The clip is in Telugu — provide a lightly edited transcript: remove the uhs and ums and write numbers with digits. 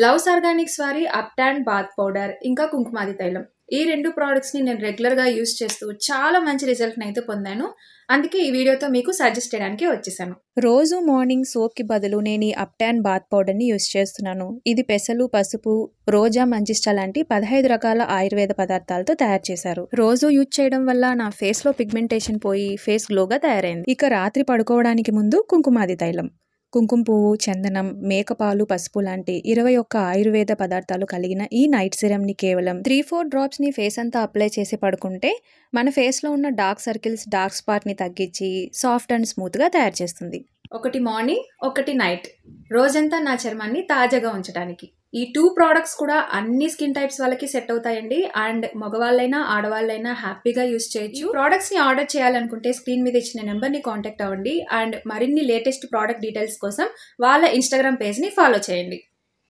లవ్స్ ఆర్గానిక్స్ వారి అప్ అండ్ బాత్ పౌడర్ ఇంకా కుంకుమాది తైలం ఈ రెండు ప్రోడక్ట్స్ ని నేను రెగ్యులర్ గా యూస్ చేస్తూ చాలా మంచి రిజల్ట్ ని అయితే పొందాను. అందుకే ఈ వీడియోతో మీకు సజెస్ట్ చేయడానికి వచ్చేసాను. రోజు మార్నింగ్ సోప్ కి బదులు నేను ఈ అప్ అండ్ బాత్ పౌడర్ ని యూస్ చేస్తున్నాను. ఇది పెసలు, పసుపు, రోజా, మంజిష్ట లాంటి 15 రకాల ఆయుర్వేద పదార్థాలతో తయారు చేశారు. రోజు యూజ్ చేయడం వల్ల నా ఫేస్ లో పిగ్మెంటేషన్ పోయి ఫేస్ గ్లోగా తయారైంది. ఇక రాత్రి పడుకోవడానికి ముందు కుంకుమాది తైలం, కుంకుమ పువ్వు, చందనం, మేకపాలు, పసుపు లాంటి 21 ఆయుర్వేద పదార్థాలు కలిగిన ఈ నైట్ సిరమ్ ని కేవలం 3-4 డ్రాప్స్ ని ఫేస్ అంతా అప్లై చేసి పడుకుంటే మన ఫేస్ లో ఉన్న డార్క్ సర్కిల్స్, డార్క్ స్పాట్ ని తగ్గించి సాఫ్ట్ అండ్ స్మూత్ గా తయారు చేస్తుంది. ఒకటి మార్నింగ్, ఒకటి నైట్, రోజంతా నా చర్మాన్ని తాజాగా ఉంచడానికి. ఈ 2 ప్రోడక్ట్స్ కూడా అన్ని స్కిన్ టైప్స్ వాళ్ళకి సెట్ అవుతాయండి. అండ్ మగవాళ్ళైనా ఆడవాళ్ళైనా హ్యాపీగా యూస్ చేయొచ్చు. ప్రోడక్ట్స్ ని ఆర్డర్ చేయాలనుకుంటే స్క్రీన్ మీద ఇచ్చిన నెంబర్ ని కాంటాక్ట్ అవ్వండి. అండ్ మరిన్ని లేటెస్ట్ ప్రోడక్ట్ డీటెయిల్స్ కోసం వాళ్ళ ఇన్స్టాగ్రామ్ పేజ్ ని ఫాలో చేయండి.